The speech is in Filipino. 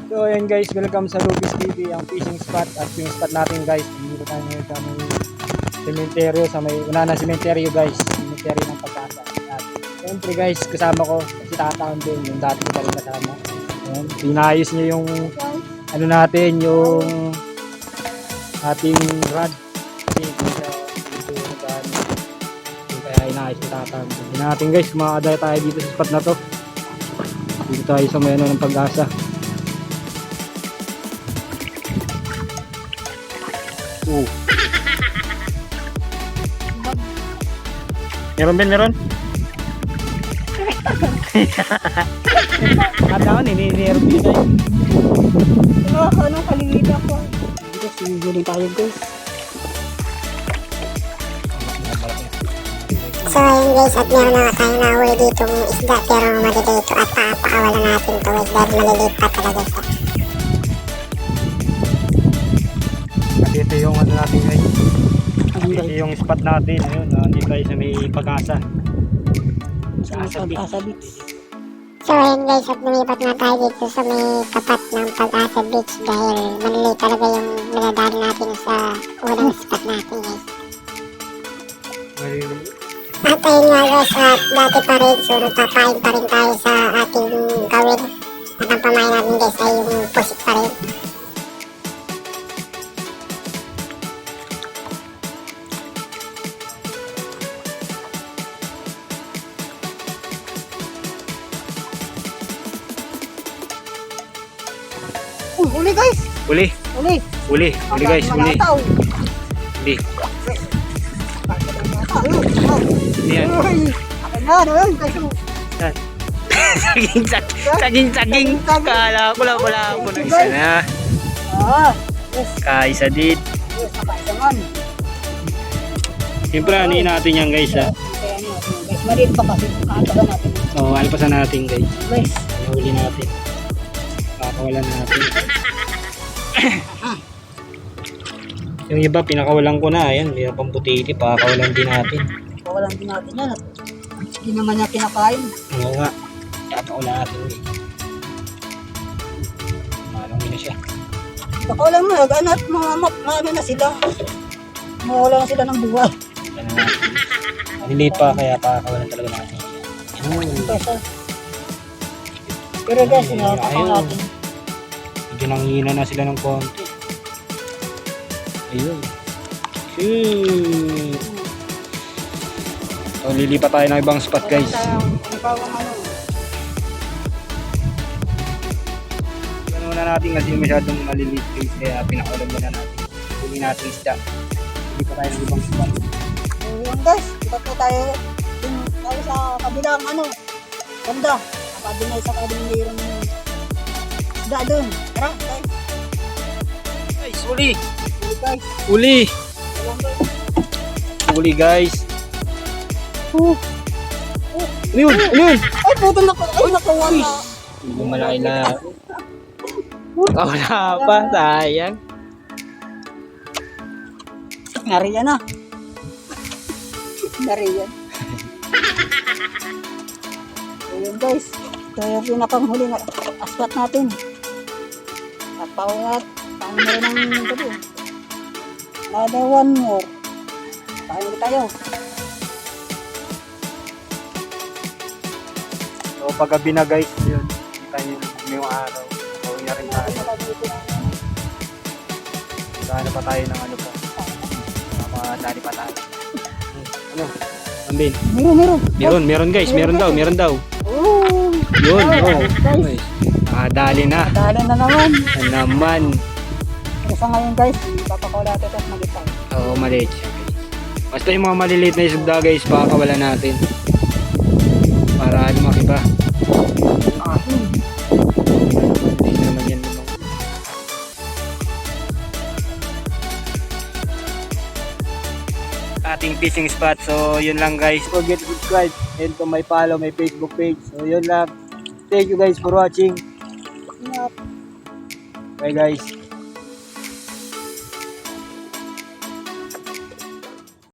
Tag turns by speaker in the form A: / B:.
A: So ayan guys, welcome sa Lupis TV, ang fishing spot. At yung spot natin guys, dito tayo ngayon sa may sementeryo, sa may una na sementeryo guys, sementeryo ng Pag-asa. At siyempre guys, kasama ko si Tataon din, yung dati ko pa rin kasama. Ayan, pinayos niya yung ano natin, yung ating rod. Kaya inayos ni Tataon. Hindi natin guys, makakadala tayo dito sa spot na to. Dito tayo sa may ano ng Pag-asa. Meron Ben, meron? Kataon, meron dito eh.
B: Anong kalimita ko? Dito, siniguli tayo guys.
C: So ayun guys, at meron na tayo nahuli dito ng isda pero malilito at papakawalan natin to guys dahil maliliit pa talaga siya.
A: Kasi ito yung ano natin guys. Ito yung spot natin. Ayun, nandito tayo sa may Pag-asa.
B: Pag-asa Beach.
C: So ayun guys, at lumipat na tayo dito sa may tapat ng Pag-asa Beach dahil maliliit talaga yung nadadaan natin sa unang spot natin guys. At ayun nga guys, at dati pa rin, so nagpapain pa rin tayo sa ating gawin. At ang pamain natin guys ay yung pusit pa rin.
B: Uli guys!
A: Uli,
B: Uli!
A: uli, uli guys, uli. Uli. Uli yan.
B: Akin na, ayun guys.
A: Saging. Kala ko lang wala ako na isa na.
B: Yes.
A: Kaisa din.
B: Yes, nakaisa man.
A: Siyempre, anin natin yan guys ha.
B: Kaya ano, guys, maliit pa kasi. Kakataga natin.
A: Oo, alpasan natin guys.
B: Guys,
A: Nahuli natin. Pakakawalan natin. Yung iba, pinakawalan ko na. Ayan, may pang butiti. Pakakawalan din natin.
B: pawalan din natin yan. At hindi naman niya kinakain.
A: Oo nga. Pakakawalan natin. Malong na siya.
B: Pakawalan mo, ano at ano na sila. Mawala na sila ng buhay.
A: Ano natin. Maliliit pa, kaya pakakawalan talaga natin.
B: Pero guys, nakakapang natin.
A: Medyo nanghina na sila ng konti. Ayun. Shoot! So, lilipat tayo ng ibang spot guys. Ano na natin kasi masyadong maliliit guys, kaya pinakawalan muna natin. Huli natin isda. Lilipat tayo ng ibang spot.
B: Ayun guys, ibat na tayo. Dun tayo sa kabilang banda. Nakabinay sa kabilang mayroon isda dun. Tara guys.
A: Guys, huli!
B: Hey, guys.
A: Huli!
B: Ayun guys.
A: Huli guys! Ano yun? Ano yun?
B: Ay puto na ay nakuha na.
A: Hindi malaki na. Wala pa, sayang.
B: Nariyan na. Nariyan. Ayun guys. Ito yung pinakanghuli na aspat natin. At paulat. Paano na rin ang gabi. Another one more. Paano tayo?
A: So paggabi na guys, yun. Kita nyo yung araw. Gawin na rin tayo. Gano'n pa tayo ng ano pa. Mamadali pa tayo. Ano? Ambin?
B: Meron.
A: Meron daw.
B: Oh!
A: Yun, oh.
B: Guys.
A: Nakadali na.
B: Dali na naman.
A: Ano naman.
B: Pero sa ngayon guys, papakawala natin at magitay.
A: Oo, maliit siya guys. Basta yung mga maliliit na isda guys, pakakawalan natin. Para lumaki pa. Hindi naman yan lumaki. Ating fishing spot. So, yun lang guys. Don't forget to subscribe and to my follow my Facebook page. So, yun lang. Thank you guys for watching. Bye guys.